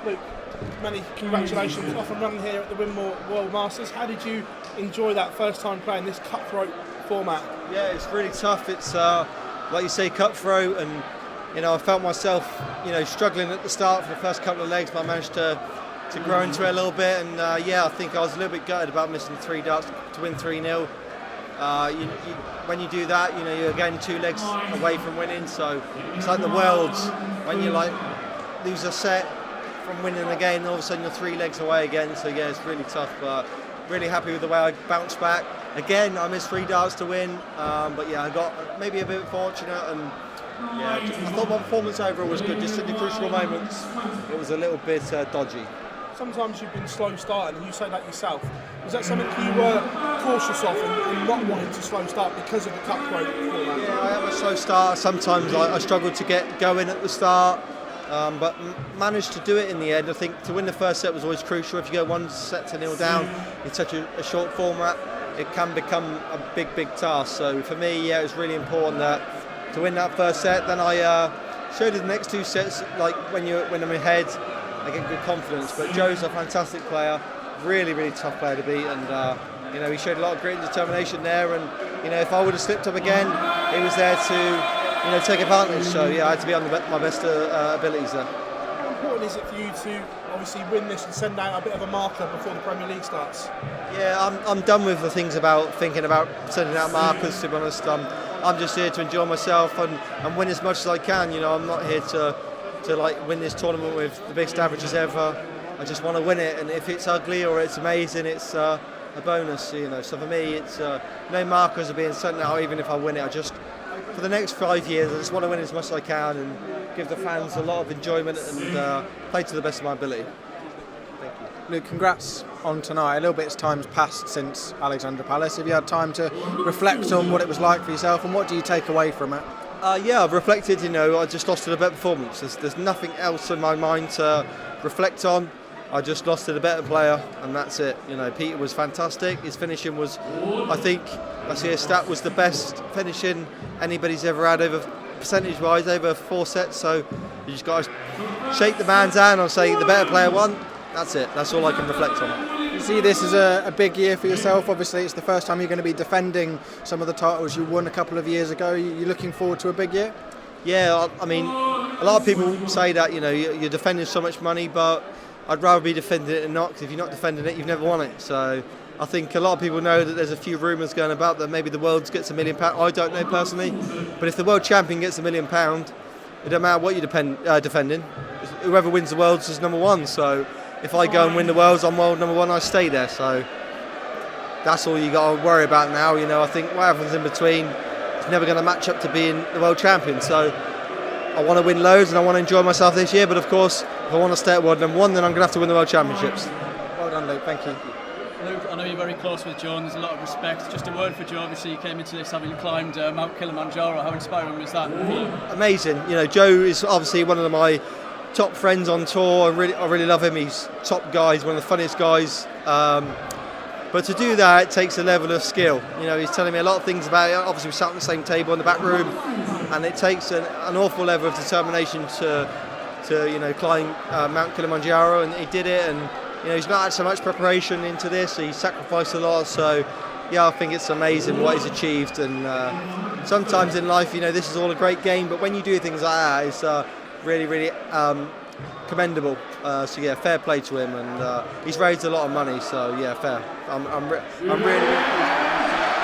Luke, many congratulations off and running here at the Winmau World Masters. How did you enjoy that first time playing this cutthroat format? Yeah, it's really tough. It's like you say, cutthroat, and I felt myself struggling at the start for the first couple of legs, but I managed to grow into it a little bit, and I think I was a little bit gutted about missing 3 darts to win 3-0. When you do that, you're again 2 legs away from winning, so it's like the Worlds, when you lose a set from winning again, and all of a sudden you're 3 legs away again, so yeah, it's really tough, but really happy with the way I bounced back. Again, I missed 3 darts to win, but yeah, I got maybe a bit fortunate, and yeah, I thought my performance overall was good, just in the crucial moments it was a little bit dodgy. Sometimes you've been slow starting, and you say that yourself. Was that something you were cautious of and not wanting to slow start because of the cutthroat format? Yeah, I am a slow starter. Sometimes I struggled to get going at the start, but managed to do it in the end. I think to win the first set was always crucial. If you go 1-0 down in such a short format, it can become a big task. So for me, yeah, it was really important that to win that first set. Then I showed in the next 2 sets, like when I'm ahead, I get good confidence. But Joe's a fantastic player, really tough player to beat, and he showed a lot of grit and determination there. And if I would have slipped up again, he was there to take advantage. So yeah, I had to be on my best abilities there. How important is it for you to obviously win this and send out a bit of a marker before the Premier League starts? Yeah, I'm done with the things about thinking about sending out markers. To be honest, I'm just here to enjoy myself and win as much as I can. I'm not here to win this tournament with the biggest averages ever. I just want to win it, and if it's ugly or it's amazing, it's a bonus. So for me, it's no markers are being sent out, even if I win it. For the next 5 years, I just want to win as much as I can and give the fans a lot of enjoyment and play to the best of my ability. Thank you. Luke, congrats on tonight. A little bit of time's passed since Alexandra Palace. Have you had time to reflect on what it was like for yourself, and what do you take away from it? Yeah, I've reflected. I just lost to a better performance. There's nothing else in my mind to reflect on. I just lost to the better player, and that's it. Peter was fantastic. His finishing was, I think, I see a stat, was the best finishing anybody's ever had over percentage-wise over 4 sets. So you just got to shake the man's hand and say the better player won. That's it. That's all I can reflect on. You see this as a big year for yourself. Obviously, it's the first time you're going to be defending some of the titles you won a couple of years ago. You're looking forward to a big year? Yeah, I mean, a lot of people say that you're defending so much money, but I'd rather be defending it than not, because if you're not defending it, you've never won it. So I think a lot of people know that there's a few rumours going about that maybe the Worlds gets £1 million. I don't know personally, but if the World Champion gets £1 million, it don't matter what you're defending. Whoever wins the Worlds is number 1. So if I go and win the Worlds, I'm world number 1, I stay there. So that's all you got to worry about now. I think what happens in between is never going to match up to being the World Champion. So I want to win loads and I want to enjoy myself this year, but of course, if I want to stay at world number 1, then I'm going to have to win the World Championships. Well done, Luke. Thank you. Luke, I know you're very close with Joe, and there's a lot of respect. Just a word for Joe. Obviously, you came into this having climbed Mount Kilimanjaro. How inspiring was that for you? Amazing. Joe is obviously one of my top friends on tour. I really love him. He's top guy. He's one of the funniest guys. But to do that, it takes a level of skill. He's telling me a lot of things about it. Obviously, we sat on the same table in the back room, and it takes an awful level of determination to climb Mount Kilimanjaro, and he did it. And he's not had so much preparation into this. He's sacrificed a lot. So yeah, I think it's amazing what he's achieved. And sometimes in life, this is all a great game, but when you do things like that, it's really commendable. So yeah, fair play to him, and he's raised a lot of money. So yeah, fair. I'm really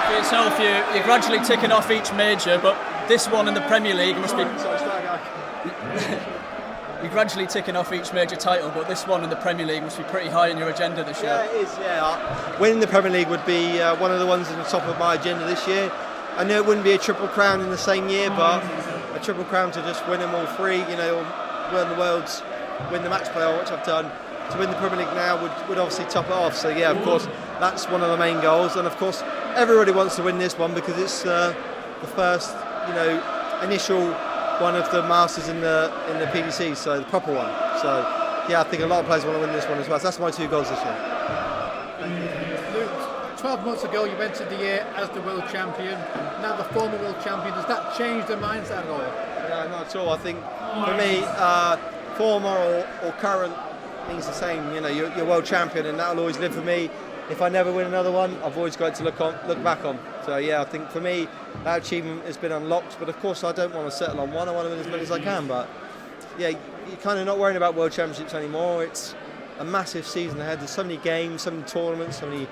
for yourself. You're gradually ticking off each major, but this one in the Premier League must be. You're gradually ticking off each major title, but this one in the Premier League must be pretty high in your agenda this year. Yeah, it is. Yeah, winning the Premier League would be one of the ones on the top of my agenda this year. I know it wouldn't be a triple crown in the same year, but a triple crown to just win them all 3. Win the Worlds, win the match play, which I've done. To win the Premier League now would obviously top it off. So yeah, of course, that's one of the main goals. And of course, everybody wants to win this one because it's the first, initial one of the Masters in the PDC, so the proper one. So yeah, I think a lot of players want to win this one as well. So that's my 2 goals this year. Luke, 12 months ago you entered the year as the world champion. Now the former world champion. Does that change the mindset at all? No, not at all. I think for me, former or current, means the same. You know, you're world champion, and that'll always live for me. If I never win another one, I've always got to look back on. So yeah, I think for me that achievement has been unlocked. But of course, I don't want to settle on one. I want to win as many as I can. But yeah, you're kind of not worrying about world championships anymore. It's a massive season ahead. There's so many games, so many tournaments, so many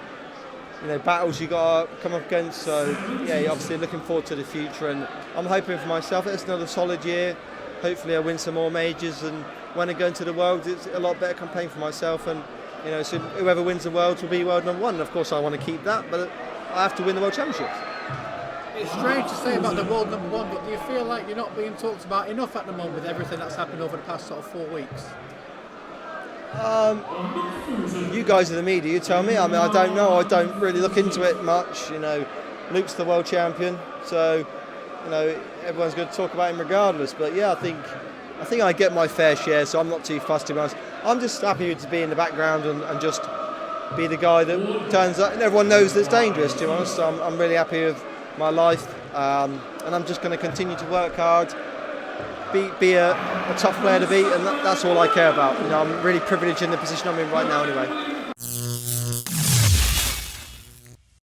battles you got to come up against. So yeah, you're obviously looking forward to the future, and I'm hoping for myself it's another solid year. Hopefully, I win some more majors, and when I go into the world, it's a lot better campaign for myself. And so whoever wins the world will be world number one. And of course, I want to keep that, but I have to win the world championships. It's strange to say about the world number one, but do you feel like you're not being talked about enough at the moment with everything that's happened over the past sort of 4 weeks? You guys are the media, you tell me. I mean, I don't know. I don't really look into it much. Luke's the world champion, so everyone's going to talk about him regardless. But yeah, I think I get my fair share, so I'm not too fussed, to be honest. I'm just happy to be in the background and just be the guy that turns up, and everyone knows that's dangerous, to be honest. So I'm really happy with my life, and I'm just going to continue to work hard, be a tough player to beat, and that's all I care about. I'm really privileged in the position I'm in right now anyway.